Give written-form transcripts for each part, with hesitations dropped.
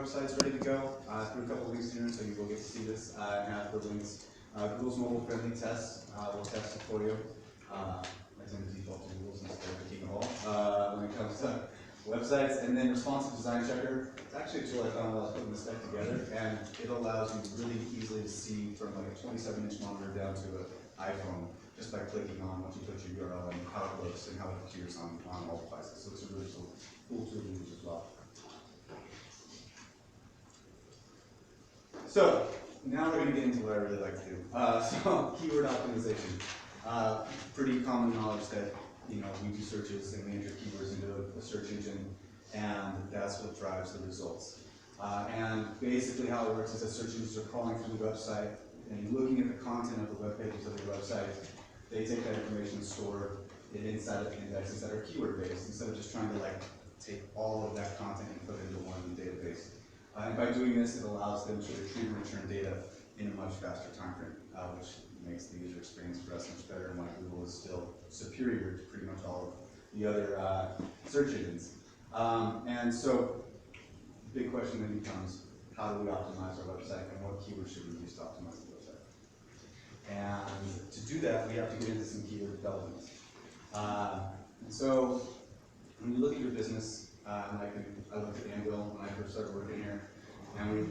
website's ready to go. Through a couple of weeks soon, so you will get to see this and have the links. Google's mobile-friendly test will test it for you. I tend to default to Google's instead of King Hall when it comes to websites. And then responsive design checker. It's actually a tool I found while I was putting this deck together, and it allows you really easily to see from like a 27-inch monitor down to an iPhone just by clicking on once you put your URL and how it looks and how it appears on all devices. So it's a really cool tool to use as well. So now we're going to get into what I really like to do. So keyword optimization. Pretty common knowledge that we do searches and we enter keywords into a search engine, and that's what drives the results. And basically how it works is that search engines are crawling through the website and looking at the content of the web pages of your website. They take that information and store it inside of indexes that are keyword based, instead of just trying to take all of that content and put it into one database. And by doing this, it allows them to retrieve and return data in a much faster time frame, which makes the user experience for us much better, and why Google is still superior to pretty much all of the other search engines. And so the big question then becomes, how do we optimize our website, and what keywords should we use to optimize the website? And to do that, we have to get into some keyword development. And so when you look at your business, I looked at Anvil when I first started working here, and we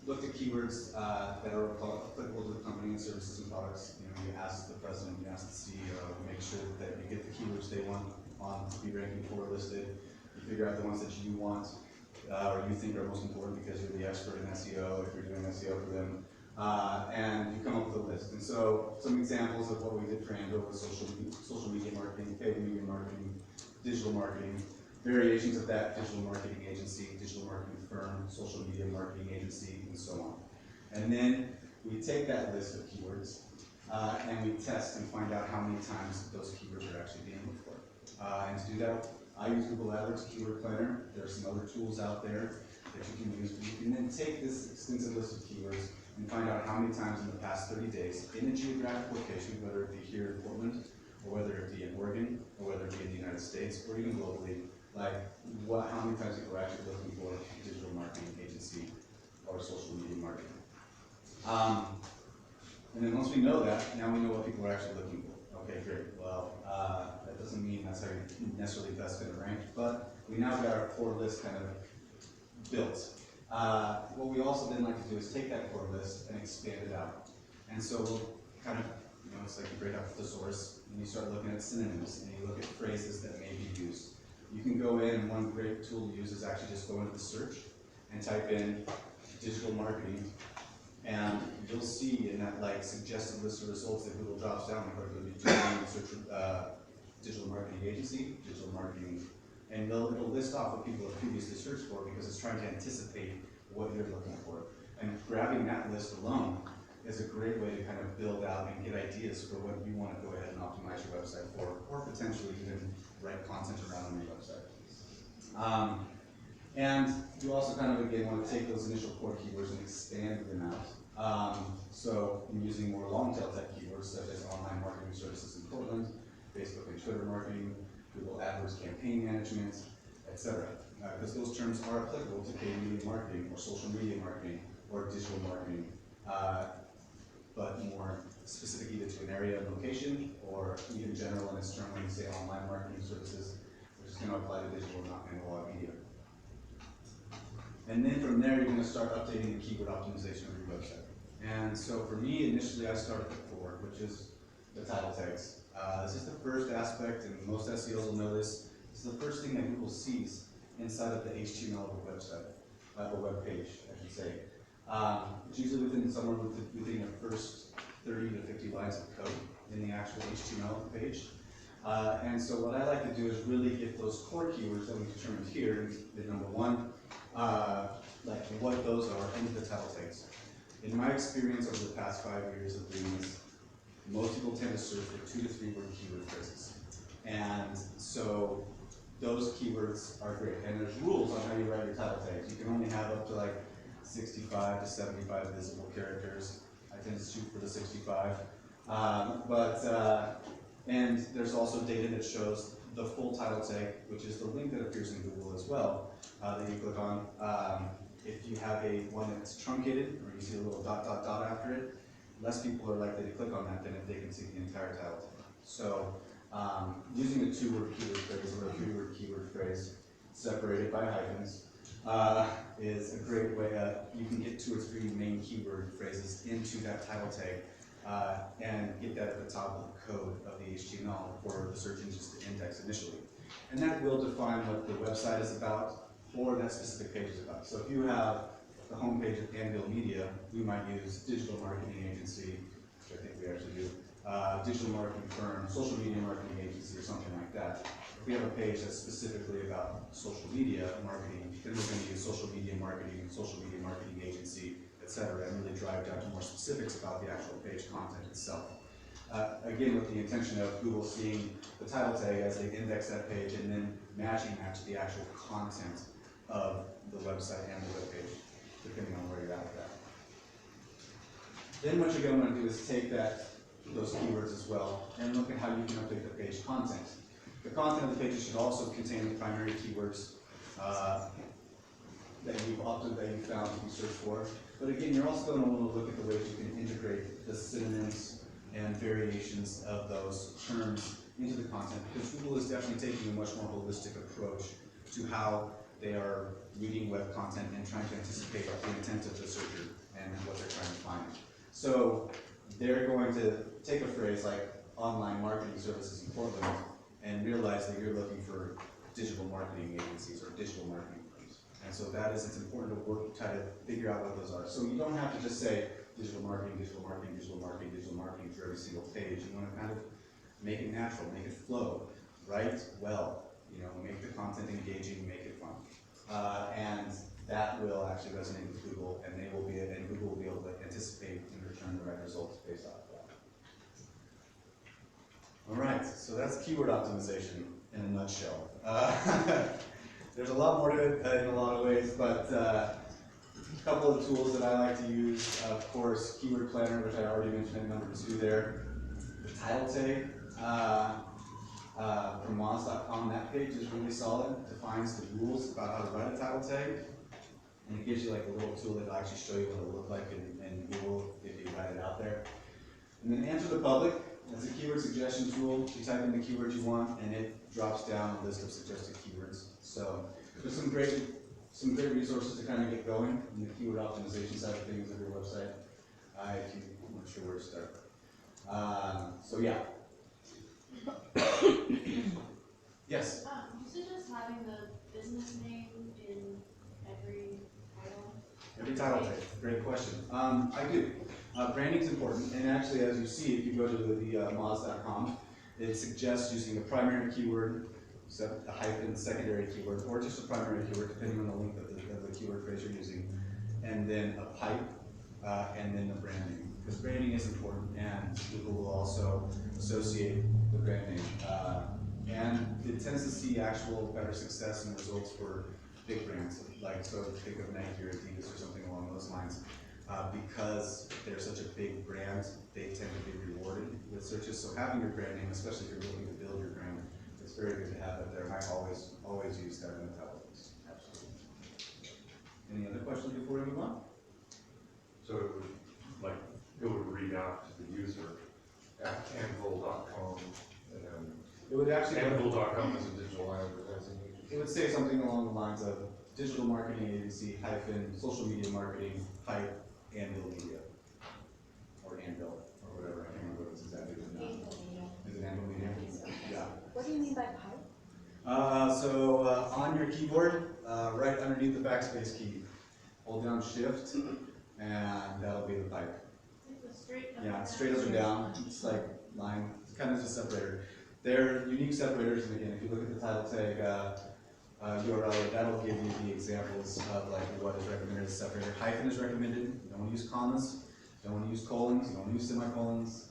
looked at keywords that are applicable to the company and services and products. You ask the president, you ask the CEO, make sure that you get the keywords they want to be ranking for listed. You figure out the ones that you want or you think are most important because you're the expert in SEO, if you're doing SEO for them, and you come up with a list. And so some examples of what we did for Anvil was social media marketing, paid media marketing, digital marketing, variations of that, digital marketing agency, digital marketing firm, social media marketing agency, and so on. And then we take that list of keywords and we test and find out how many times those keywords are actually being looked for. And to do that, I use Google AdWords Keyword Planner. There are some other tools out there that you can use. You can then take this extensive list of keywords and find out how many times in the past 30 days in a geographic location, whether it be here in Portland, or whether it be in Oregon, or whether it be in the United States, or even globally, how many times people are actually looking for a digital marketing agency or social media marketing. And then once we know that, now we know what people are actually looking for. Okay, great. Well, that doesn't mean that's how you're necessarily best going to rank, but we now got our core list kind of built. What we also then like to do is take that core list and expand it out. And so we'll kind of, it's like you break out the thesaurus and you start looking at synonyms and you look at phrases that may be used. You can go in, and one great tool to use is actually just go into the search and type in digital marketing, and you'll see in that suggested list of results that Google drops down, search digital marketing agency, digital marketing, and it'll list off what people have previously searched for because it's trying to anticipate what you're looking for. And grabbing that list alone is a great way to kind of build out and get ideas for what you want to go ahead and optimize your website for, or potentially even write content around on your website. And you also kind of, again, want to take those initial core keywords and expand them out. So I'm using more long-tail type keywords such as online marketing services in Portland, Facebook and Twitter marketing, Google AdWords campaign management, etc. Because those terms are applicable to paid media marketing or social media marketing or digital marketing, but more specific either to an area and location or even general in its term when you say online marketing services, which is going to apply to digital and not analog media. And then from there, you're going to start updating the keyword optimization of your website. And so for me, initially I started with 4, which is the title tags. This is the first aspect, and most SEOs will know this. This is the first thing that Google sees inside of the HTML of a website, of a web page, I should say. It's usually somewhere within your first 30 to 50 lines of code in the actual HTML page. And so what I like to do is really get those core keywords that we determined here, the number 1, what those are into the title tags. In my experience over the past 5 years of doing this, most people tend to search for 2 to 3 word keyword phrases. And so those keywords are great. And there's rules on how you write your title tags. You can only have up to 65 to 75 visible characters. I tend to shoot for the 65. And there's also data that shows the full title tag, which is the link that appears in Google as well, that you click on. if you have one that's truncated, or you see a little dot, dot, dot after it, less people are likely to click on that than if they can see the entire title tag. So, using a two-word keyword phrase or a three-word keyword phrase separated by hyphens is a great way. You can get 2 or 3 main keyword phrases into that title tag and get that at the top of the code of the HTML for the search engines to index initially. And that will define what the website is about or that specific page is about. So if you have the homepage of Anvil Media, we might use digital marketing agency, which I think we actually do, digital marketing firm, social media marketing agency, or something like that. If we have a page that's specifically about social media marketing, then we're going to use social media marketing agency, etc., and really drive down to more specifics about the actual page content itself. Again, with the intention of Google seeing the title tag as they index that page and then matching that to the actual content of the website and the web page, depending on where you're at with that. Then what you're going to want to do is take those keywords as well and look at how you can update the page content. The content of the pages should also contain the primary keywords that you've found to be searched for. But again, you're also going to want to look at the ways you can integrate the synonyms and variations of those terms into the content, because Google is definitely taking a much more holistic approach to how they are reading web content and trying to anticipate the intent of the searcher and what they're trying to find. So they're going to take a phrase like online marketing services in Portland and realize that you're looking for digital marketing agencies or digital marketing firms. And so it's important to try to figure out what those are. So you don't have to just say digital marketing, digital marketing, digital marketing, digital marketing for every single page. You want to kind of make it natural, make it flow, write well, make the content engaging, make it fun. And that will actually resonate with Google, and Google will be able to anticipate and return the right results based off of that. All right, so that's keyword optimization in a nutshell. There's a lot more to it in a lot of ways, but a couple of tools that I like to use, of course, Keyword Planner, which I already mentioned at number 2 there. The title tag from moz.com, that page is really solid. It defines the rules about how to write a title tag, and it gives you like a little tool that will actually show you what it'll look like in Google if you write it out there. And then Answer the Public. That's a keyword suggestion tool. You type in the keywords you want, and it drops down a list of suggested keywords. So there's some great resources to kind of get going in the keyword optimization side of things of your website. I'm not sure where to start. So yeah. Yes? You suggest having the business name in every title? Every title tag. Great question. I do. Branding is important, and actually, as you see, if you go to the moz.com, it suggests using the primary keyword, a hyphen, secondary keyword, or just a primary keyword, depending on the length of the keyword phrase you're using, and then a pipe, and then the branding. Because branding is important, and Google will also associate the brand name. And it tends to see actual better success and results for big brands, so think of Nike or Adidas or something along those lines. Because they're such a big brand, they tend to be rewarded with searches. So having your brand name, especially if you're looking to build your brand, it's very good to have it there. And I always use that in the title list. Absolutely. Any other questions before we move on? So it would read out to the user at anvil.com, and then It would actually anvil.com is a digital advertising agency. It would say something along the lines of digital marketing agency hyphen social media marketing hype Anvil Media, or Anvil, or whatever. I can't remember what it's exactly. Is it Anvil Media? Yeah. What do you mean by pipe? On your keyboard, right underneath the backspace key, hold down Shift, and that'll be the pipe. Yeah, it's straight up and down. It's like line. It's kind of just a separator. They're unique separators, and again, if you look at the title tag URL, that'll give you the examples of what is recommended as a separator. Hyphen is recommended. You don't want to use commas. You don't want to use colons. You don't want to use semicolons.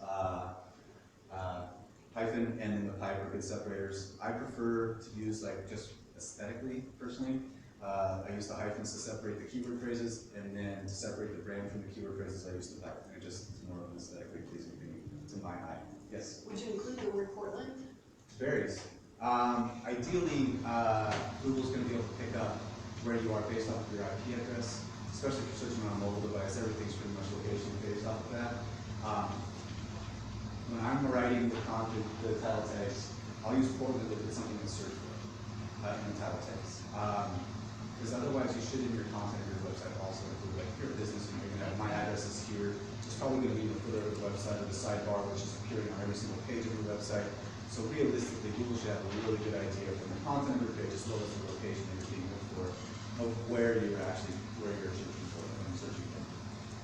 Hyphen and then the pipe are good separators. I prefer to use just aesthetically, personally. I use the hyphens to separate the keyword phrases, and then to separate the brand from the keyword phrases, I use the pipe. And it's more of an aesthetically pleasing thing to my eye. Yes? Would you include the word Portland? Varies. Ideally, Google's going to be able to pick up where you are based off of your IP address, especially if you're searching on a mobile device, everything's pretty much location based off of that. When I'm writing the content, the title tags, I'll use Portland if it's something to search for in the title tags. Because otherwise you should in your content of your website also include, like if you're a business and you're gonna have my address is here, it's probably gonna be in the footer of the website or the sidebar, which is appearing on every single page of your website. So realistically, Google should have a really good idea from the content of your page as well as the location that you're being looked for of where you're searching for when you're searching for.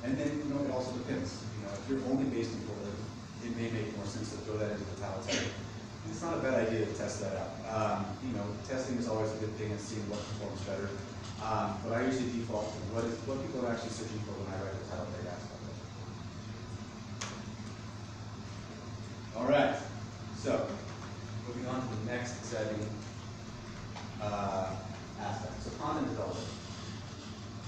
And then, you know, it also depends. You know, if you're only based in Portland, it may make more sense to throw that into the title tag. And it's not a bad idea to test that out. You know, testing is always a good thing and seeing what performs better. But I usually default to what people are actually searching for when I write the title tag aspect of it. All right. So, moving on to the next exciting aspect. So, content development.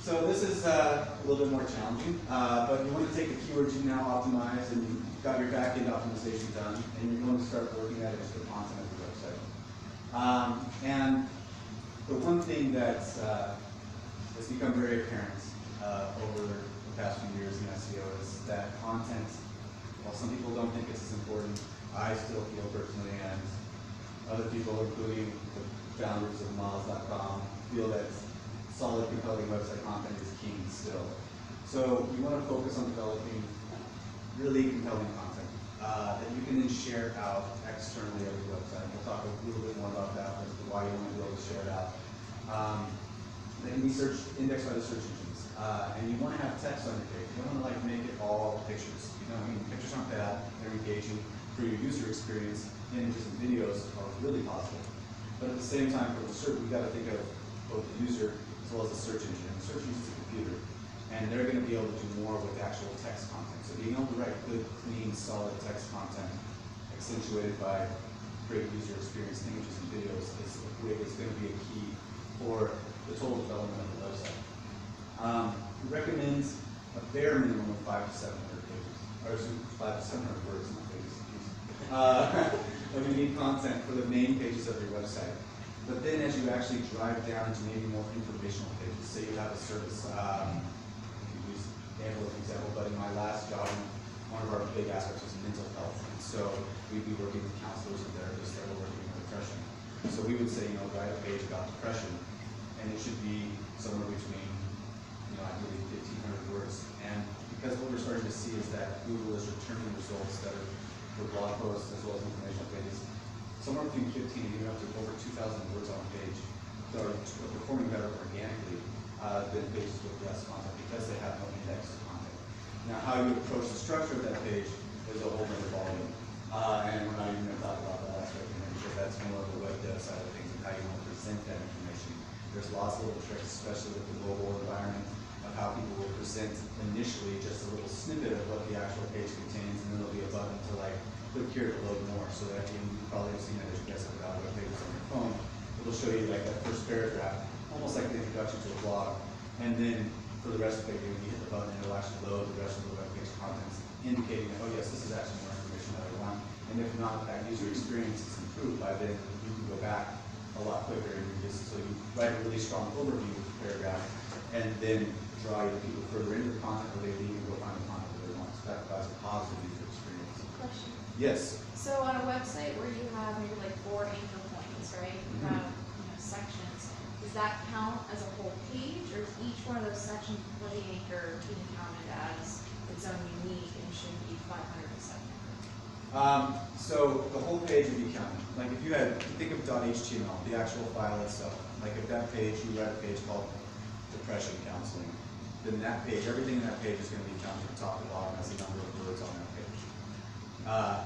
So this is a little bit more challenging, but you want to take the keywords you now optimize and you've got your back-end optimization done, and you're going to start looking at it as the content of your website. And the one thing that has become very apparent over the past few years in SEO is that content, while some people don't think it's as important, I still feel personally, and other people, including the founders of Moz.com, feel that solid, compelling website content is king still. So we want to focus on developing really compelling content that you can then share out externally of your website. We'll talk a little bit more about that as to why you want to be able to share it out. Then we index by the search engines, and you want to have text on your page. You don't want to like make it all pictures. You know, I mean, pictures aren't bad; they're engaging for your user experience. Images and videos are really positive, but at the same time, for the search, we got to think of both the user as well as the search engine. And the search engine is a computer, and they're going to be able to do more with actual text content. So being able to write good, clean, solid text content, accentuated by great user experience, images and videos, is going to be a key for the total development of the website. We recommend a bare minimum of 500 to 700 pages, or 500 to 700 words, not pages, of unique content for the main pages of your website. But then as you actually drive down to maybe more informational pages, say you have a service, you use Amber as an example, but in my last job, one of our big aspects was mental health. And so we'd be working with counselors and therapists that were working with depression. So we would say, you know, write a page about depression, and it should be somewhere between, you know, I believe 1,500 words. And because what we're starting to see is that Google is returning results that are for blog posts as well as informational pages, somewhere between 15 and even up to over 2,000 words on a page that are performing better organically than pages with less content because they have no index content. Now, how you approach the structure of that page is a whole other volume. And we're not even going to talk about that aspect because that's more of the web dev side of things and how you want to present that information. There's lots of little tricks, especially with the mobile environment, of how people will present initially just a little snippet of what the actual page contains, and then there'll be a button to like click here to load more. So that you probably have seen that as you guys have got web pages on your phone. It'll show you like that first paragraph, almost like the introduction to a blog. And then for the rest of the page, when you hit the button, it'll actually load the rest of the web page contents, indicating that, oh yes, this is actually more information that I want. And if not, that user experience is improved by then, you can go back a lot quicker. And so you write a really strong overview paragraph, and then draw your people further into the content, or they leave and go find the content that they want. So that provides a positive user experience. Question. Yes. So on a website where you have maybe like 4 anchor points, right? You have, you know, sections. Does that count as a whole page, or is each one of those sections for the anchor being counted as its own unique and should be 500 to 700? So the whole page would be counted. Like if you think of .html, the actual file itself. Like if that page, you write a page called depression counseling, then that page, everything in that page is going to be counted from top to bottom as the number of words on that page.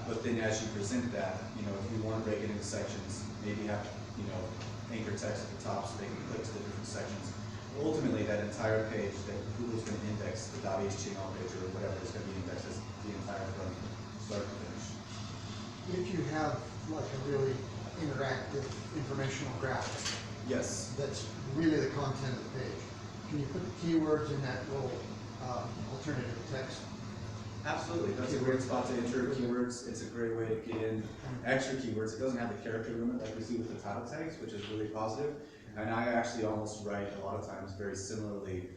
But then as you present that, you know, if you want to break it into sections, maybe have, you know, anchor text at the top so they can click to the different sections. Ultimately, that entire page that Google's going to index, the .html page or whatever is going to be indexed as the entire from start to finish. If you have like a really interactive informational graphic, Yes. that's really the content of the page, can you put keywords in that little alternative text? Absolutely, that's a great spot to enter keywords. It's a great way to get in extra keywords. It doesn't have the character limit like we see with the title tags, which is really positive. And I actually almost write a lot of times very similarly,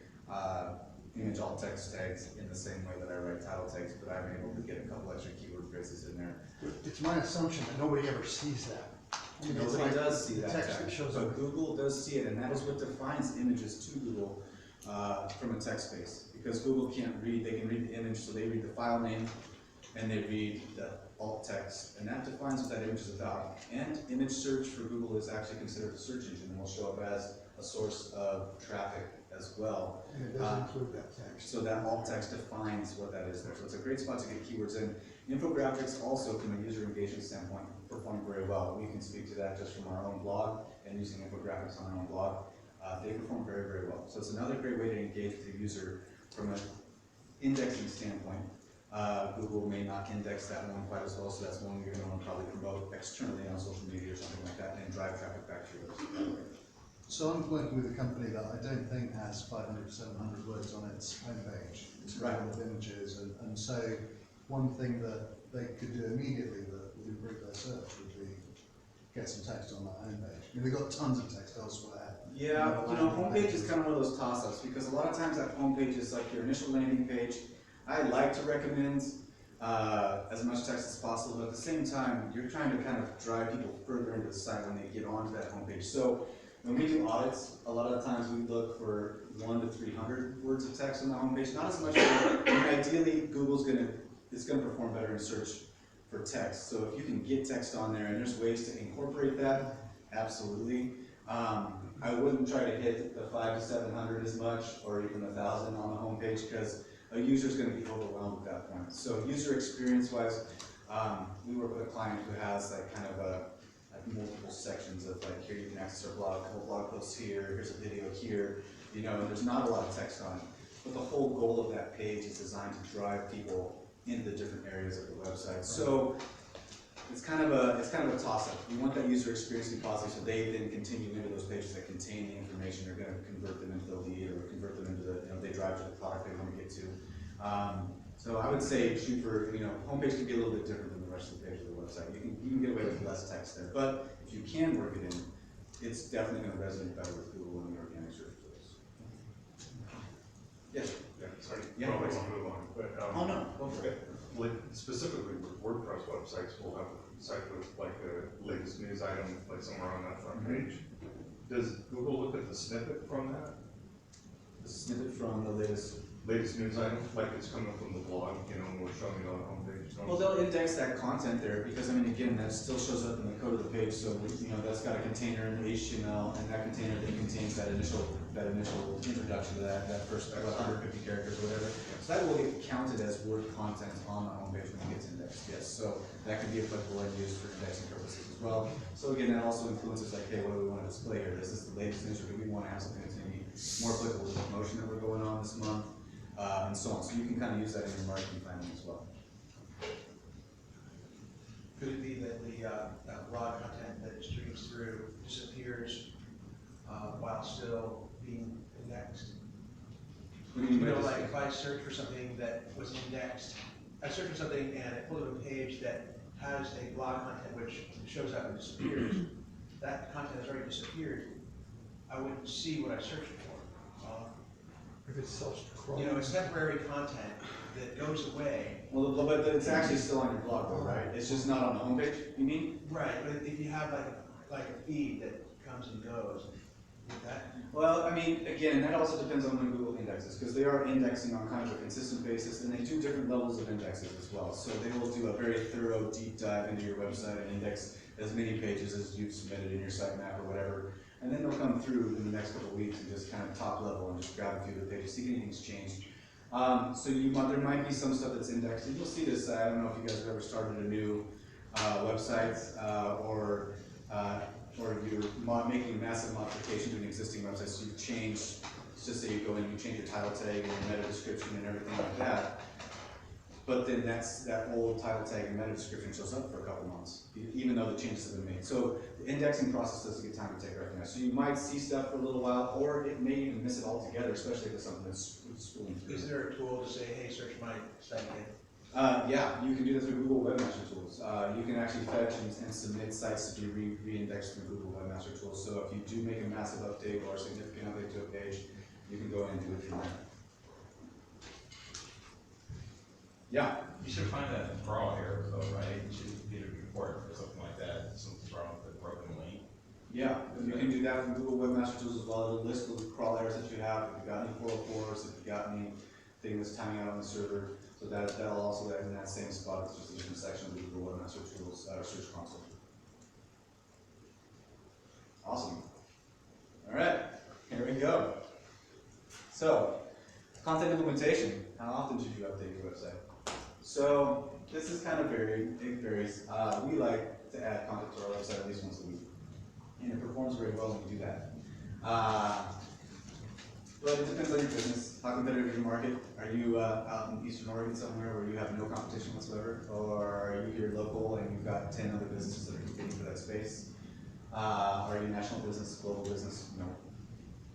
image alt text tags in the same way that I write title tags, but I'm able to get a couple extra keyword phrases in there. It's my assumption that nobody ever sees that. I mean, it's Nobody like does see that text tag, that shows but up. Google does see it, and that is what defines images to Google from a text space. Because Google can't read, they can read the image, so they read the file name, and they read the alt text, and that defines what that image is about. And image search for Google is actually considered a search engine, and will show up as a source of traffic as well. And it does include that text. So that alt text defines what that is there. So it's a great spot to get keywords in. Infographics also, from a user engagement standpoint, perform very well. We can speak to that just from our own blog and using infographics on our own blog. They perform very, very well. So it's another great way to engage with the user from an indexing standpoint. Google may not index that one quite as well, so that's one you're going to want to probably promote externally on social media or something like that and drive traffic back to your website. So I'm working with a company that I don't think has 500, 700 words on its homepage. It's Right. full of images, and so one thing that they could do immediately that would improve their search would be get some text on that homepage. I mean, they've got tons of text elsewhere. Yeah, homepage is kind of one of those toss-ups because a lot of times that homepage is like your initial landing page. I like to recommend as much text as possible, but at the same time, you're trying to kind of drive people further into the site when they get onto that homepage. So when we do audits, a lot of the times we look for 100 to 300 words of text on the homepage. Not as much, ideally, Google's it's gonna perform better in search for text. So if you can get text on there and there's ways to incorporate that, absolutely. I wouldn't try to hit the 500 to 700 as much, or even 1,000 on the homepage, because a user's going to be overwhelmed at that point. So user experience wise, we work with a client who has like kind of multiple sections of like, here you can access our blog, a couple blog posts here, here's a video here, and there's not a lot of text on it. But the whole goal of that page is designed to drive people into the different areas of the website. So it's kind of a toss-up. We want that user experience to be positive, so they then continue into those pages that contain the information. They're going to convert them into the lead, or convert them into they drive to the product they want to get to. So I would say shoot for, homepage can be a little bit different than the rest of the page of the website. You can get away with less text there, but if you can work it in, it's definitely going to resonate better with Google and the organic search results. Yes. Yeah, sorry, Yeah, probably please. want to move on, but, Oh no, go for it. Specifically with WordPress websites, we'll have a site with like the latest news item, like somewhere on that front Mhm. page. Does Google look at the snippet from that? The snippet from the latest. Latest news item, like it's coming from the blog, and we're showing it on the homepage? Well, they'll index that content there because, again, that still shows up in the code of the page. So, that's got a container in HTML, and that container then contains that initial introduction to that first 150 characters or whatever. So that will get counted as word content on the homepage when it gets indexed. Yes. So that could be applicable and used for indexing purposes as well. So again, that also influences like, hey, what do we want to display here? Is this the latest news, or do we want to have something that's going to be more applicable to the promotion that we're going on this month? And so on. So you can kind of use that in your marketing planning as well. Could it be that the blog content that streams through disappears while still being indexed? What do you mean by Like if I search for something that was indexed, I search for something and I pull up a page that has a blog content which shows up and disappears, that content has already disappeared, I wouldn't see what I searched for. If it's self-scrolling. It's temporary content that goes away. Well, but it's actually still on your blog though, right? It's just not on the homepage, you mean? Right, but if you have like a feed that comes and goes, would that? Well, again, that also depends on when Google indexes, because they are indexing on kind of a consistent basis, and they do different levels of indexes as well. So they will do a very thorough deep dive into your website and index as many pages as you've submitted in your sitemap or whatever. And then they'll come through in the next couple of weeks and just kind of top level and just grab a few of the pages, see if anything's changed. So there might be some stuff that's indexed, and you'll see this. I don't know if you guys have ever started a new website or you're making a massive modification to an existing website. So you've changed. Let's just say you go in, you change your title tag and your meta description and everything like that. But then that old title tag and meta description shows up for a couple months, even though the changes have been made. So the indexing process doesn't get time to take recognized. So you might see stuff for a little while, or it may even miss it altogether, especially if it's something that's spooling through. Is there a tool to say, hey, search my site again? Yeah, you can do that through Google Webmaster Tools. You can actually fetch and submit sites to be re-indexed through Google Webmaster Tools. So if you do make a massive update or a significant update to a page, you can go in and do it from there. Yeah. You should find that draw error though, right? You should get a report or something like that, something's wrong with the broken link. Yeah, you can do that from Google Webmaster Tools as well. It'll list the crawl errors that you have, if you've got any 404s, if you've got anything that's timing out on the server. So that'll also be in that same spot. It's just a different section of the Google Webmaster Tools Search Console. Awesome. All right, here we go. So, content implementation. How often should you update your website? So this is kind of varied. It varies. We like to add content to our website at least once a week, and it performs very well when we do that. But it depends on your business. How competitive is your market? Are you out in Eastern Oregon somewhere where you have no competition whatsoever? Or are you here local and you've got 10 other businesses that are competing for that space? Are you national business, global business? No.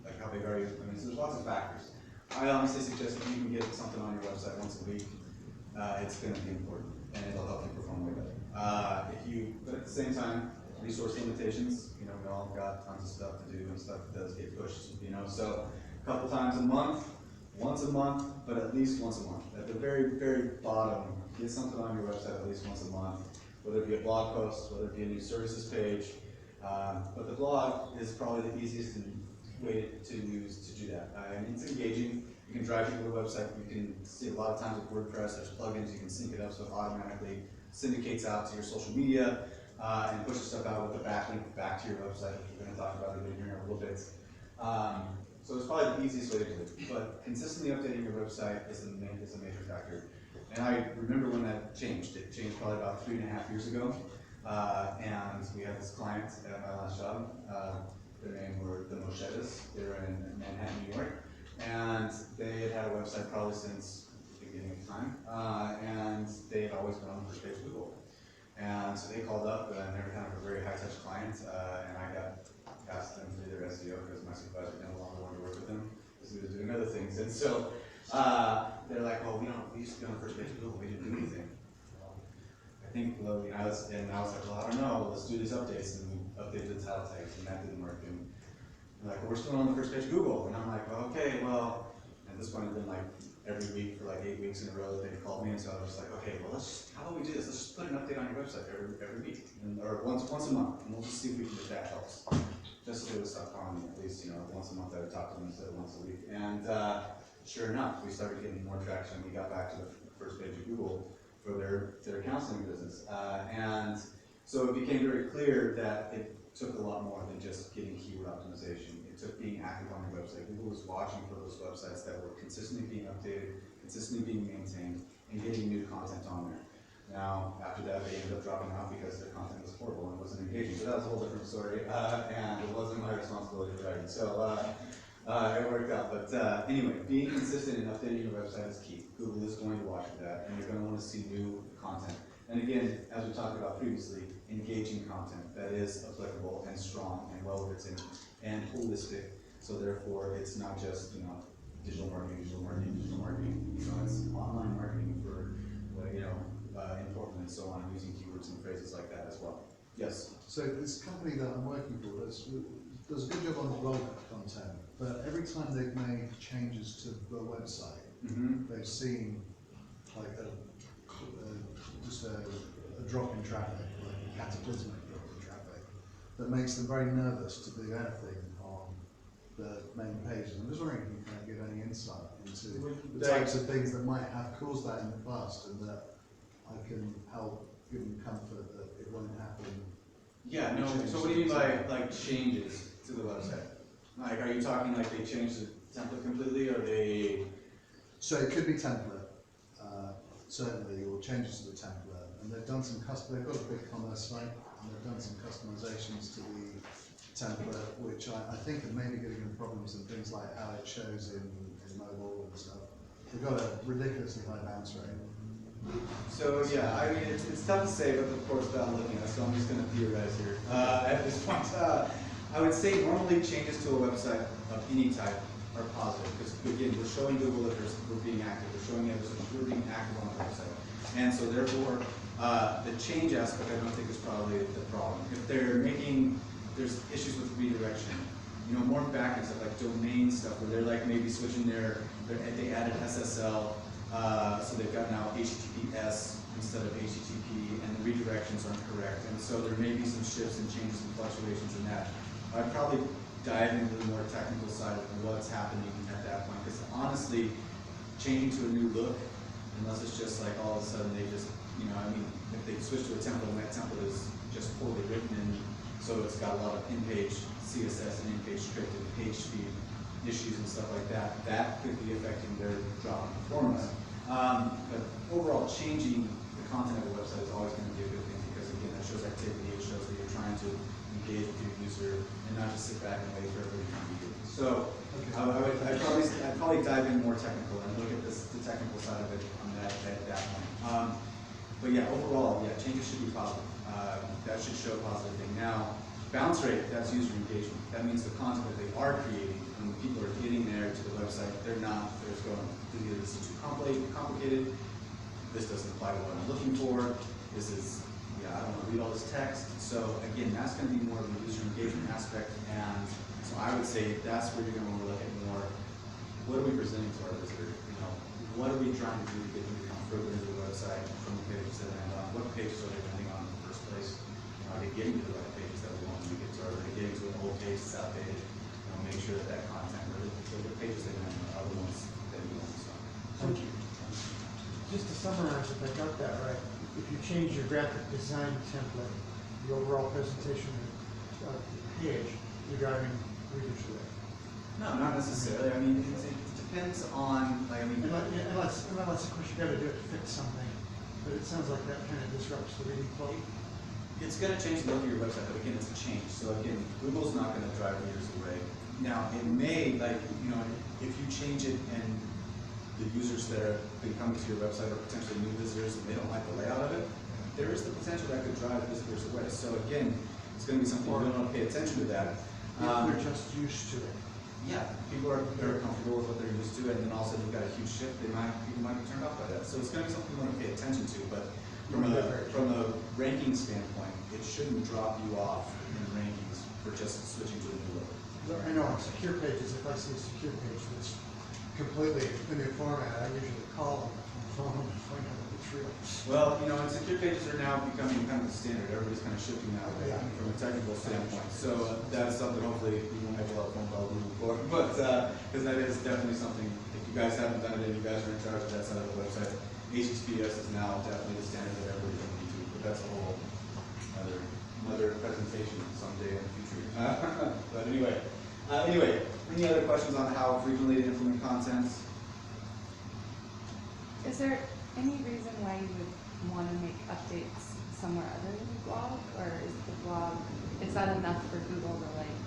Like how big are you? I mean, so there's lots of factors. I honestly suggest if you can get something on your website once a week, it's going to be important and it'll help you perform way better. But at the same time, resource limitations, we all got tons of stuff to do and stuff that does get pushed, so a couple times a month, once a month, but at least once a month. At the very, very bottom, get something on your website at least once a month, whether it be a blog post, whether it be a new services page. But the blog is probably the easiest way to use to do that. And it's engaging. You can drive people to the website. You can see a lot of times with WordPress, there's plugins. You can sync it up so it automatically syndicates out to your social media and pushes stuff out with a backlink back to your website, which we're going to talk about again here in a little bit. So it's probably the easiest way to do it. But consistently updating your website is a major factor. And I remember when that changed. It changed probably about 3.5 years ago. And we had this client at my last job. Their name were the Moschettes. They were in Manhattan, New York. And they had a website probably since the beginning of time. And they had always been on the first page of Google. And so they called up, and they were kind of a very high-touch client. And I got asked them to do their SEO because my supervisor no longer wanted to work with them because he was doing other things. And so they're like, well, we used to be on the first page of Google. We didn't do anything. I think, and I was like, well, I don't know, let's do these updates. And we updated the title tags, and that didn't work. And they're like, well, we're still on the first page of Google. And I'm like, well, okay, well, at this point, it's been like every week for like 8 weeks in a row that they've called me. And so I was just like, okay, well, how about we do this? Let's just put an update on your website every week, or once a month, and we'll just see if that helps. Just so they would stop calling me, at least, once a month I would talk to them instead of once a week. And sure enough, we started getting more traction. We got back to the first page of Google for their counseling business. And so it became very clear that it took a lot more than just getting keyword optimization. It took being active on your website. Google was watching for those websites that were consistently being updated, consistently being maintained, and getting new content on there. Now, after that, they ended up dropping out because their content was horrible and wasn't engaging. But that was a whole different story, and it wasn't my responsibility to write. So it worked out. But anyway, being consistent in updating your website is key. Google is going to watch for that, and you're going to want to see new content. And again, as we talked about previously, engaging content that is applicable and strong and well written and holistic. So therefore, it's not just digital marketing. It's online marketing for in Portland and so on, using keywords and phrases like that as well. Yes? So this company that I'm working for does a good job on the blog content, but every time they've made changes to the website, they've seen like just a drop in traffic, like a cataclysmic drop in traffic, that makes them very nervous to do anything on the main pages. I'm just wondering if you can give any insight into the types of things that might have caused that in the past, and that I can help give them comfort that it won't happen. Yeah, no, so what do you mean by like changes to the website? Like, are you talking like they changed the template completely, or they? So it could be template, certainly, or changes to the template. And they've done some they've got a big commerce site, and they've done some customizations to the template, which I think are maybe giving them problems in things like how it shows in mobile and stuff. They've got a ridiculously high bounce rate. So yeah, I mean, it's tough to say, but of course without looking at it, so I'm just going to theorize here. At this point, I would say normally changes to a website of any type are positive, because again, we're showing Google that we're being active, we're showing others that we're being active on the website. And so therefore, the change aspect, I don't think is probably the problem. If there's issues with redirection, you know, more backend stuff like domain stuff, where they're like maybe switching they added SSL, so they've got now HTTPS instead of HTTP, and the redirections aren't correct. And so there may be some shifts and changes and fluctuations in that. I'd probably dive into the more technical side of what's happening at that point, because honestly, changing to a new look, unless it's just like all of a sudden they just, you know, I mean, if they switch to a template and that template is just poorly written, and so it's got a lot of in-page CSS and in-page script and page speed issues and stuff like that, that could be affecting their drop in performance. But overall, changing the content of the website is always going to be a good thing, because again, that shows activity, it shows that you're trying to engage with your user and not just sit back and wait for everybody to come to you. So I'd probably dive in more technical and look at the technical side of it on that at that point. But yeah, overall, yeah, changes should be positive. That should show a positive thing. Now, bounce rate, that's user engagement. That means the content that they are creating, when people are getting there to the website, they're just going, either this is too complicated, this doesn't apply to what I'm looking for, this is, yeah, I don't want to read all this text. So again, that's going to be more of a user engagement aspect, and so I would say that's where you're going to want to look at more, what are we presenting to our visitor? You know, what are we trying to do to get them to come further into the website from the pages that land on? What pages are they landing on in the first place? You know, are they getting to the right pages that we want them to get to? Are they getting to an old page that's outdated? You know, make sure that that content, really, the pages they land on are the ones that we want to start. Thank you. Just to summarize, if I got that right, if you change your graphic design template, the overall presentation of the page, you're driving readers away. No, not necessarily. I mean, it depends on, like, I mean, Unless, of course, you gotta do it to fix something, but it sounds like that kind of disrupts the reading flow. it's going to change the look of your website, but again, it's a change. So again, Google's not going to drive readers away. Now, it may, like, you know, if you change it and the users that have been coming to your website are potentially new visitors and they don't like the layout of it, there is the potential that could drive visitors away. So again, it's going to be something you don't want to pay attention to that. They're just used to it. Yeah, people are very comfortable with what they're used to, and then all of a sudden you've got a huge shift. People might be turned off by that. So it's going to be something you want to pay attention to. But from a ranking standpoint, it shouldn't drop you off in rankings for just switching to a new look. I know on secure pages, if I see a secure page that's completely a new format, I usually call them on the phone and find out if it's real. Well, you know, and secure pages are now becoming kind of the standard. Everybody's kind of shifting that way from a technical standpoint. So that's something hopefully you won't make a lot of phone calls for. But because that is definitely something, if you guys haven't done it and you guys are in charge of that side of the website, HTTPS is now definitely the standard that everybody's looking to. But that's a whole another presentation someday in the future. But anyway, any other questions on how frequently to implement content? Is there any reason why you would want to make updates somewhere other than the blog, or is the blog, is that enough for Google to like?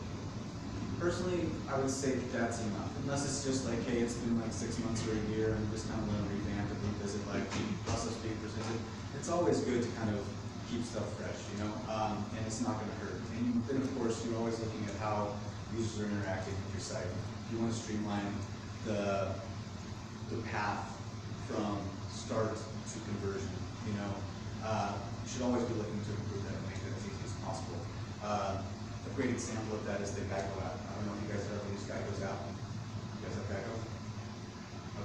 Personally, I would say that's enough, unless it's just like, hey, it's been like 6 months or a year, and we just kind of want to revamp and revisit like the process being presented. It's always good to kind of keep stuff fresh, you know, and it's not going to hurt. And then of course, you're always looking at how users are interacting with your site. If you want to streamline the path from start to conversion, you know, you should always be looking to improve that and make that as easy as possible. A great example of that is the Geico app. I don't know if you guys have ever used Geico's app. You guys have Geico?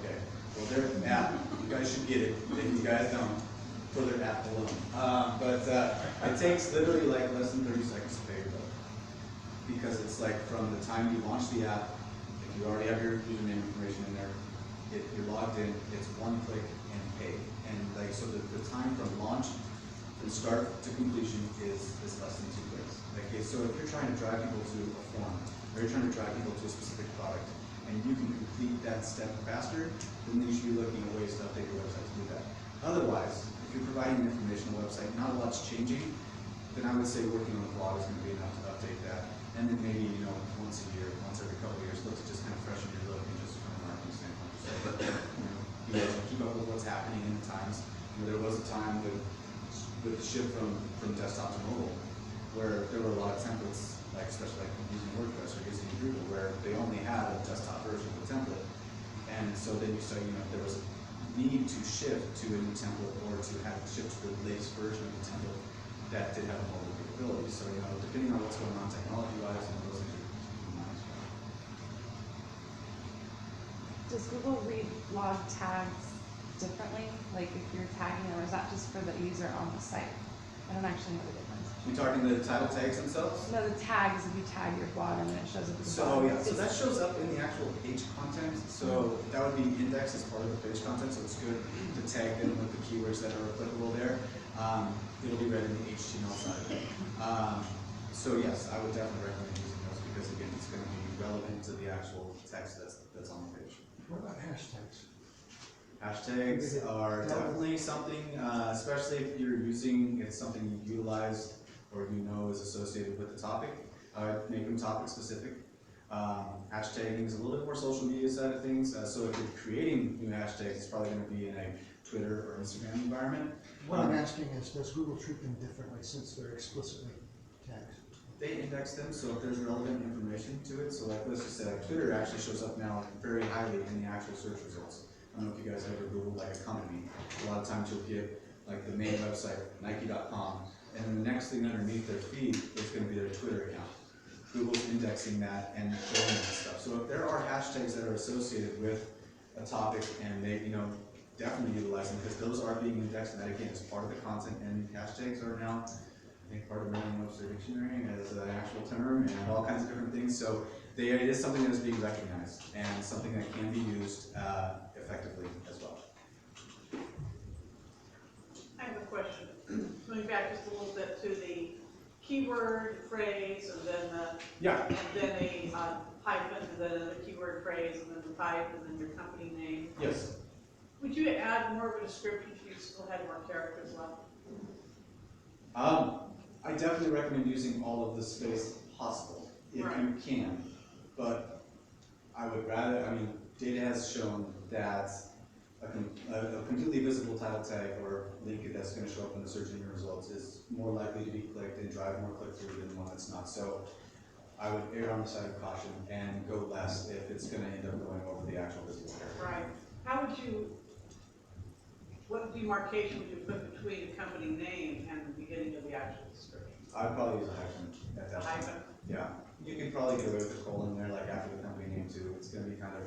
Okay. Well, their app, you guys should get it. If you guys don't, for their app alone. But it takes literally like less than 30 seconds to pay your bill. Because it's like from the time you launch the app, if you already have your username information in there, you're logged in, it's one click and pay. And like, so the time from launch, from start to completion is less than 2 clicks. Okay, so if you're trying to drive people to a form, or you're trying to drive people to a specific product, and you can complete that step faster, then you should be looking at ways to update your website to do that. Otherwise, if you're providing information on the website, not a lot's changing, then I would say working on the blog is going to be enough to update that. And then maybe, you know, once a year, once every couple of years, look to just kind of freshen your look and just from a marketing standpoint. So, you know, be able to keep up with what's happening in the times. You know, there was a time with the shift from desktop to mobile, where there were a lot of templates, like especially like using WordPress or using Drupal, where but they only had a desktop version of the template. And so then you start, if there was a need to shift to a new template or to have it shift to the latest version of the template, that did have mobile capabilities. So, depending on what's going on technology-wise, and those things are keep in mind as well. Does Google read log tags differently? Like if you're tagging them, or is that just for the user on the site? I don't actually know the difference. You talking the title tags themselves? No, the tags, if you tag your blog and then it shows up at the So bottom. yeah, so that shows up in the actual page content. So that would be indexed as part of the page content. So it's good to tag them with the keywords that are applicable there. It'll be read in the HTML side. So yes, I would definitely recommend using those because again, it's going to be relevant to the actual text that's on the page. What about hashtags? Hashtags are definitely something, especially if you're using, it's something you utilize or is associated with the topic. I would make them topic specific. Hashtagging is a little bit more social media side of things. So if you're creating new hashtags, it's probably going to be in a Twitter or Instagram environment. What I'm asking is, does Google treat them differently since they're explicitly tagged? They index them, so if there's relevant information to it, so like let's just say like Twitter actually shows up now very highly in the actual search results. I don't know if you guys ever Googled like a company. A lot of times you'll get like the main website, Nike.com, and then the next thing underneath their feed is going to be their Twitter account. Google's indexing that and showing that stuff. So if there are hashtags that are associated with a topic and they, definitely utilize them because those are being indexed, and that again is part of the content, and hashtags are now, I think, part of Merriam-Webster dictionary as an actual term and all kinds of different things. So it is something that is being recognized and something that can be used effectively as well. I have a question. Going back just a little bit to the keyword, phrase, and then a hyphen, and then another keyword, phrase, and then the type, and then your company name. Yes. Would you add more of a description if you still had more characters left? I definitely recommend using all of the space possible if you can, but I would rather, data has shown that a completely visible title tag or link that's going to show up in the search engine results is more likely to be clicked and drive more click-through than one that's not. So I would err on the side of caution and go less if it's going to end up going over the actual visible character. Right. How would you, what demarcation would you put between the company name and the beginning of the actual description? I'd probably use a hyphen at that point. Hyphen? Yeah. You can probably get away with a colon there, like after the company name too. It's going to be kind of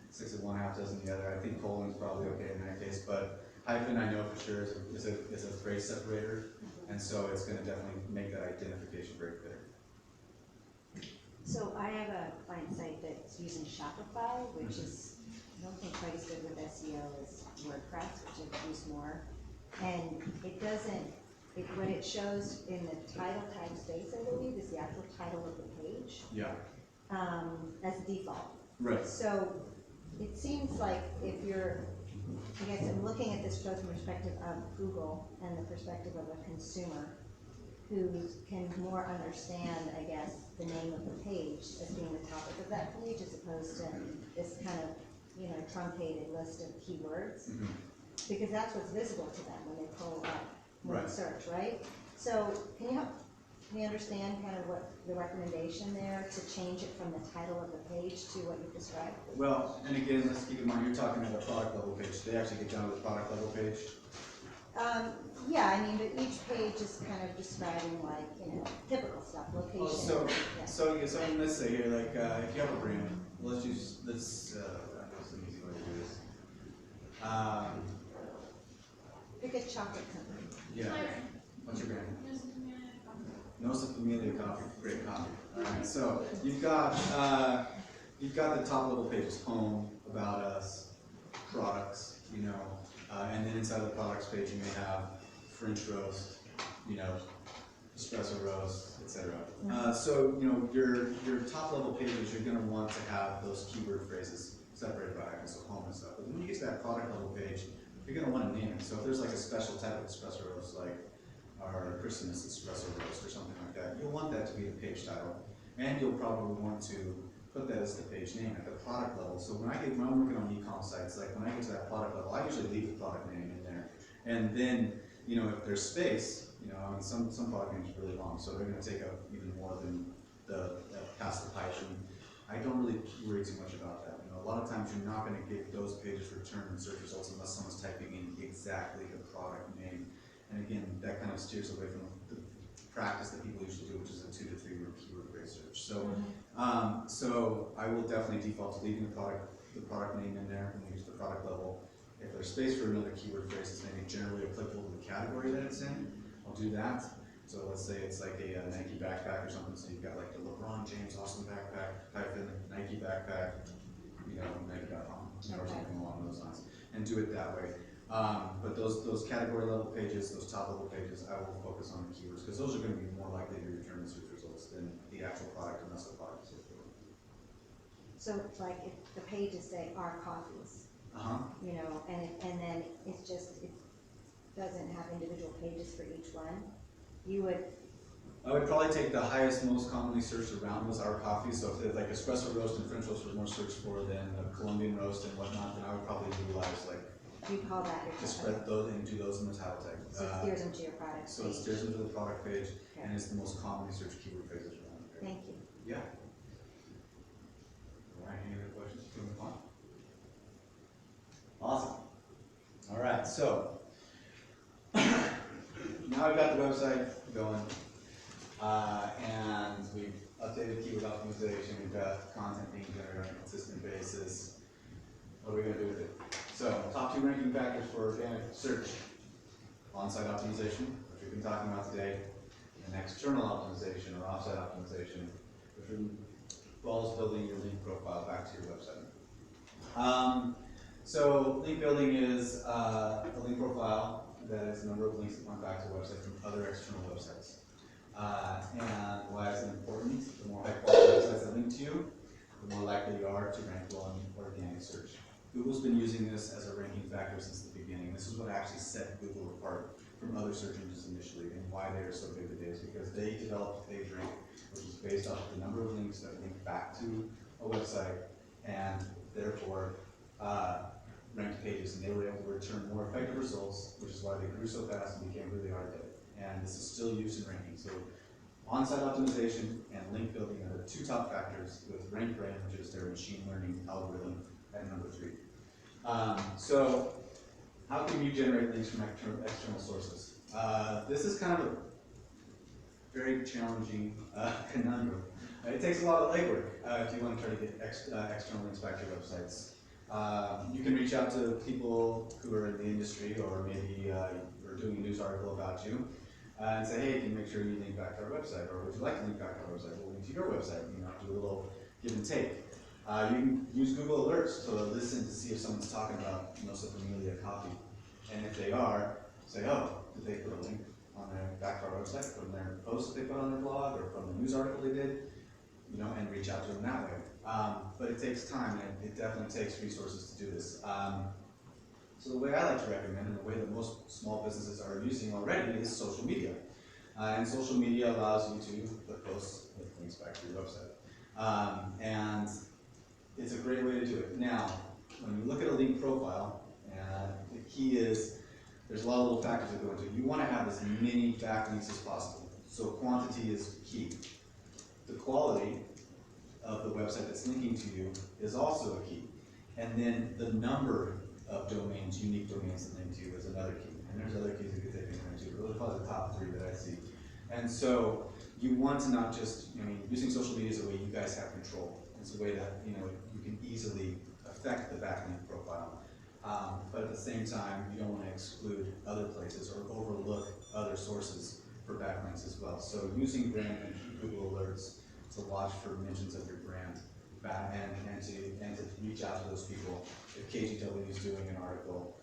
6 of one, half dozen the other. I think colon's probably okay in that case, but hyphen I know for sure is a phrase separator, and so it's going to definitely make that identification very clear. So I have a client site that's using Shopify, which is, I don't think quite as good with SEO as WordPress, which I've used more. And it doesn't, what it shows in the title tag space, I believe, is the actual title of the page. Yeah. As default. Right. So it seems like if you're, I guess I'm looking at this both from the perspective of Google and the perspective of a consumer who can more understand, I guess, the name of the page as being the topic of that page as opposed to this kind of, truncated list of keywords. Mm-hmm. Because that's what's visible to them when they pull up Right. the search, right? So can you help me understand kind of what the recommendation there to change it from the title of the page to what you described? Well, and again, let's keep in mind, you're talking about the product level page. They actually get down to the product level page. Yeah, but each page is kind of describing like, typical stuff, location. Oh, so, yeah. so let's say here, like, if you have a brand, let's use, that's an easy way to do this. Pick a chocolate company. Yeah. What's your brand? Nosa Familia Coffee, great coffee. All right, so you've got the top level pages: home, about us, products, and then inside the products page you may have French roast, espresso roast, etc. So your top level pages, you're going to want to have those keyword phrases separated by icons, so home and stuff. But when you get to that product level page, you're going to want to name it. So if there's like a special type of espresso roast, like our Christmas espresso roast or something like that, you'll want that to be the page title, and you'll probably want to put that as the page name at the product level. So when I'm working on e-com sites, like when I get to that product level, I usually leave the product name in there, and then if there's space, some product names are really long, so they're going to take up even more than the past the hyphen. I I don't really worry too much about that. You know, a lot of times you're not gonna get those pages returned in search results unless someone's typing in exactly the product name. And again, that kind of steers away from the practice that people usually do, which is a 2 to 3 word keyword phrase search. So, so I will definitely default to leaving the product name in there when we use the product level. If there's space for another keyword phrase that's maybe generally applicable to the category that it's in, I'll do that. So let's say it's like a Nike backpack or something, so you've got like the LeBron James awesome backpack, type in Nike backpack, you know, Nike.com, or something along those lines, and do it that way. But those category level pages, those top level pages, I will focus on the keywords, because those are gonna be more likely to return the search results than the actual product, unless the product is different. So it's like if the pages say our coffees, you know, and then it's just, it doesn't have individual pages for each one, you would. I would probably take the highest, most commonly searched around was our coffee. So if like espresso roast and French roast was more searched for than a Colombian roast and whatnot, then I would probably utilize like, You call that your to product. spread those and do those in the title tag. So it steers them to your product So page. it steers them to the product page, Okay. and it's the most commonly searched keyword phrases around there. Thank you. Yeah. All right, any other questions? Can we move on? Awesome. All right, so now I've got the website going, and we've updated keyword optimization. We've got content being generated on a consistent basis. What are we going to do with it? So, top 2 ranking factors for organic search: on-site optimization, which we've been talking about today, and external optimization or off-site optimization, which involves building your link profile back to your website. So link building is a link profile that is the number of links that point back to a website from other external websites. And why is it important? The more high quality websites that link to you, the more likely you are to rank well in organic search. Google's been using this as a ranking factor since the beginning. This is what actually set Google apart from other search engines initially, and why they are so big today is because they developed PageRank, which is based off the number of links that link back to a website, and therefore ranked pages, and they were able to return more effective results, which is why they grew so fast and became really hard to hit. And this is still used in ranking. So on-site optimization and link building are the 2 top factors, with RankBrain, which is their machine learning algorithm, at number 3. So how can you generate links from external sources? This is kind of a very challenging conundrum. It takes a lot of legwork if you want to try to get external links back to your websites. You can reach out to people who are in the industry, or maybe you're doing a news article about you, and say, hey, can you make sure you link back to our website, or would you like to link back to our website? We'll link to your website, you know, do a little give and take. You can use Google Alerts to listen to see if someone's talking about, you know, social media copy. And if they are, say, oh, did they put a link on their back to our website from their post that they put on their blog, or from the news article they did, you know, and reach out to them that way. But it takes time, and it definitely takes resources to do this. So the way I like to recommend, and the way that most small businesses are using already, is social media. And social media allows you to put posts with links back to your website. And it's a great way to do it. Now, when you look at a link profile, the key is, there's a lot of little factors that go into it. You want to have as many backlinks as possible. So quantity is key. The quality of the website that's linking to you is also a key. And then the number of domains, unique domains that link to you, is another key. And there's other keys that could take into account too, but those are probably the top 3 that I see. And so you want to not just, I mean, using social media is a way you guys have control. It's a way that, you know, you can easily affect the backlink profile. But at the same time, you don't want to exclude other places or overlook other sources for backlinks as well. So using brand and Google Alerts to watch for mentions of your brand and to reach out to those people. If KGW is doing an article,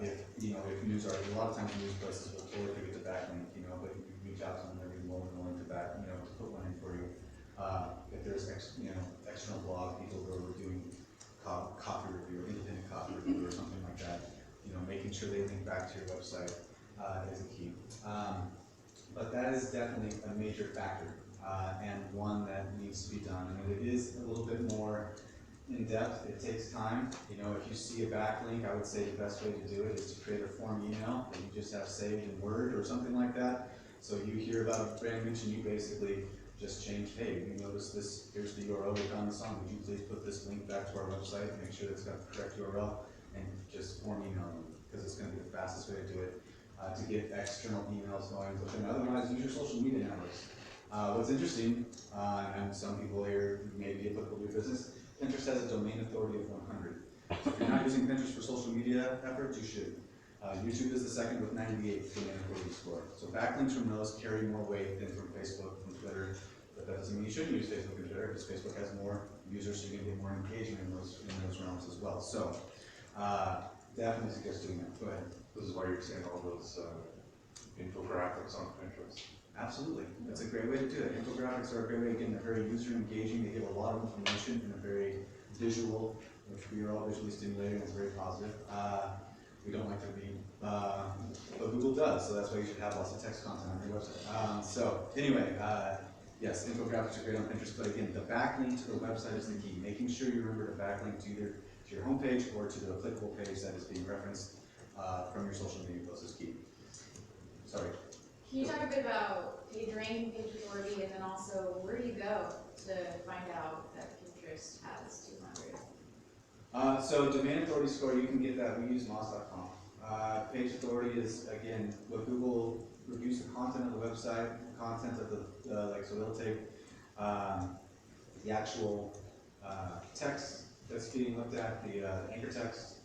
if news articles, a lot of times news places will totally forget to backlink, you know, but if you reach out to them, they're more than willing to to put one in for you. If there's external blog people who are doing copy review, or independent copy review, or something like that, you know, making sure they link back to your website is a key. But that is definitely a major factor, and one that needs to be done. I mean, it is a little bit more in depth. It takes time. You know, if you see a backlink, I would say the best way to do it is to create a form email that you just have saved in Word or something like that. So you hear about a brand mention, you basically just change, hey, we noticed this, here's the URL we found this on, would you please put this link back to our website, make sure it's got the correct URL, and just form email them, because it's gonna be the fastest way to do it, to get external emails going, but then otherwise, use your social media networks. What's interesting, and some people here may be applicable to your business, Pinterest has a domain authority of 100. So if you're not using Pinterest for social media efforts, you should. YouTube is the second with 98 domain authority score. So backlinks from those carry more weight than from Facebook, from Twitter, but that doesn't mean you shouldn't use Facebook and Twitter, because Facebook has more users, so you can get more engagement in those realms as well. So definitely suggest doing that. Go ahead. This is why you're seeing all those infographics on Pinterest. Absolutely, that's a great way to do it. Infographics are a great way, again, they're very user engaging, they give a lot of information in a very visual, which we are all visually stimulated, and it's very positive. We don't like to read, but Google does, so that's why you should have lots of text content on your website. So anyway, yes, infographics are great on Pinterest, but again, the backlink to the website is the key. Making sure you remember to backlink to either to your homepage or to the applicable page that is being referenced from your social media post is key. Sorry. Can you talk a bit about page rank, page authority, and then also where do you go to find out that Pinterest has 200? So domain authority score, you can get that. We use moz.com. Page authority is, again, what Google reviews the content of the website, content of the like, so they'll take the actual text that's being looked at, the anchor text,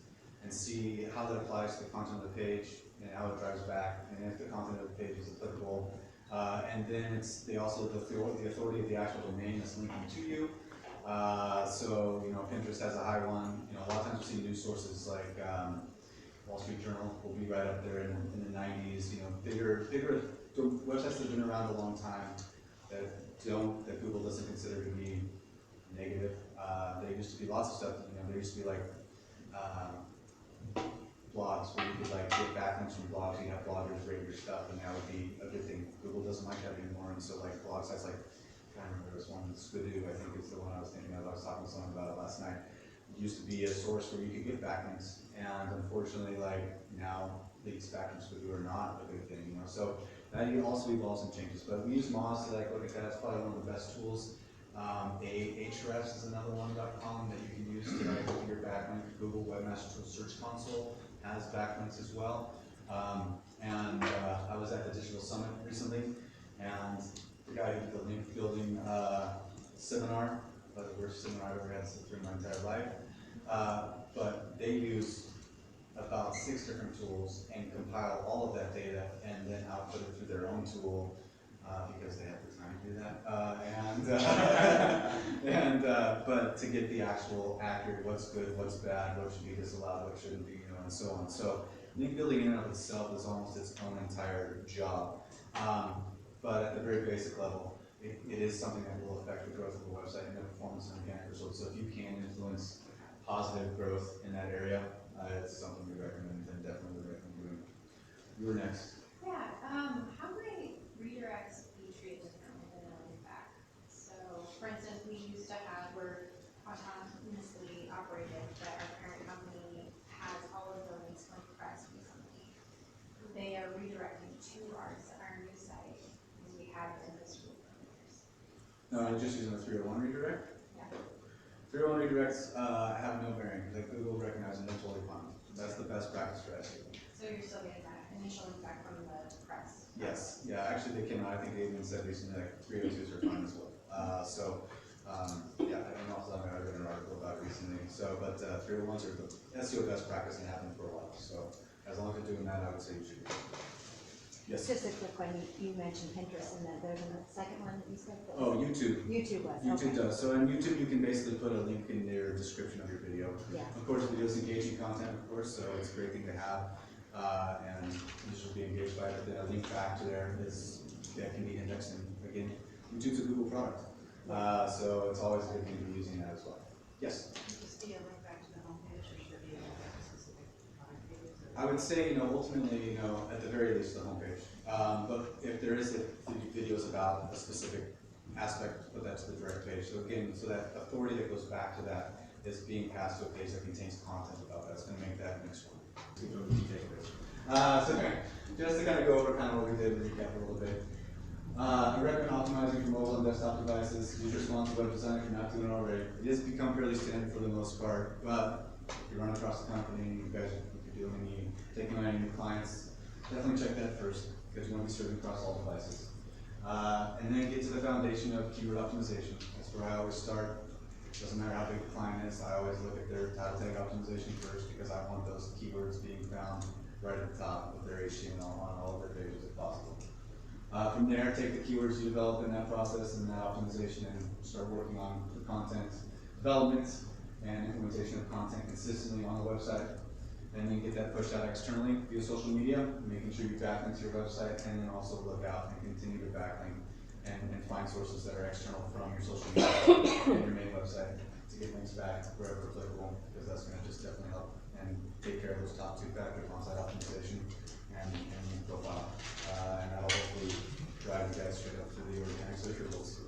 and see how that applies to the content of the page and how it drives back, and if the content of the page is applicable. And then it's the authority of the actual domain that's linking to you. So, you know, Pinterest has a high one. You know, a lot of times we see news sources like Wall Street Journal will be right up there in the 90s. You know, bigger websites that have been around a long time that Google doesn't consider to be negative. There used to be lots of stuff. You know, there used to be like blogs where you could like get backlinks from blogs. You have bloggers rate your stuff, and that would be a good thing. Google doesn't like that anymore, and so like blog sites like, I can't remember this one, Skidoo, I think is the one I was thinking of. I was talking to someone about it last night. It used to be a source where you could get backlinks, and unfortunately, like now, leaks back from Skidoo are not a good thing, you know. So that also evolves and changes. But we use Moz to like look at that. It's probably one of the best tools. Ahrefs is another one .com that you can use to like look at your backlink. Google Webmaster Search Console has backlinks as well. I was at the Digital Summit recently, and the guy who did the link building seminar, the worst seminar I've ever had through my entire life. But they use about 6 different tools and compile all of that data and then output it through their own tool because they have the time to do that. But to get the actual accurate, what's good, what's bad, what should be disallowed, what shouldn't be, you know, and so on. So link building in and of itself is almost its own entire job. But at the very basic level, it is something that will affect the growth of the website and the performance and organic results. So if you can influence positive growth in that area, it's something we recommend and definitely would recommend doing. You were next. Yeah, how many redirects do you treat differently than a link back? So, for instance, we used to have, we're autonomously operated, but our parent company has all of the links from press recently. They are redirecting to our new site, because we have been this rule for years. No, I'm just using a 301 redirect. Yeah. 301 redirects have no bearing. Like Google recognizes them totally fine. That's the best practice strategy. So you're still getting that initial link back from the press? Yes, yeah, actually they came out, I think they even said recently like 302s are fine as well. Yeah, I don't know if I read an article about it recently. So, but 301s are the SEO best practice and have been for a while. So as long as you're doing that, I would say you should be. Yes. Just a quick one, you mentioned Pinterest and that there's a second one that you said. Oh, YouTube. YouTube was, YouTube okay. does. So on YouTube, you can basically put a link in their description of your video. Yeah. Of course, video's engaging content, of course, so it's a great thing to have. And users will be engaged by it. But then a link back to there that can be indexed. And again, YouTube's a Google product. So it's always a good thing to be using that as well. Yes? Just be a link back to the homepage, or should it be a link back to specific pages? I would say, you know, ultimately, you know, at the very least, the homepage. But if there is videos about a specific aspect, put that to the direct page. So again, so that authority that goes back to that is being passed to a page that contains content about that. It's going to make that next one. So just to kind of go over kind of what we did and recap a little bit. I recommend optimizing for mobile and desktop devices. User responsive web design if you're not doing it already. It has become fairly standard for the most part, but if you run across the company, you guys, if you're taking on any new clients, definitely check that first, because you want to be serving across all devices. And then get to the foundation of keyword optimization. That's where I always start. Doesn't matter how big the client is, I always look at their title tag optimization first, because I want those keywords being found right at the top of their HTML on all of their pages if possible. From there, take the keywords you develop in that process and that optimization and start working on the content development and implementation of content consistently on the website. And then get that pushed out externally via social media, making sure you backlink to your website, and then also look out and continue to backlink and find sources that are external from your social media and your main website to get links back wherever applicable, because that's going to just definitely help and take care of those top two factors, on-site optimization and profile. And that'll hopefully drive you guys straight up to the organic search results.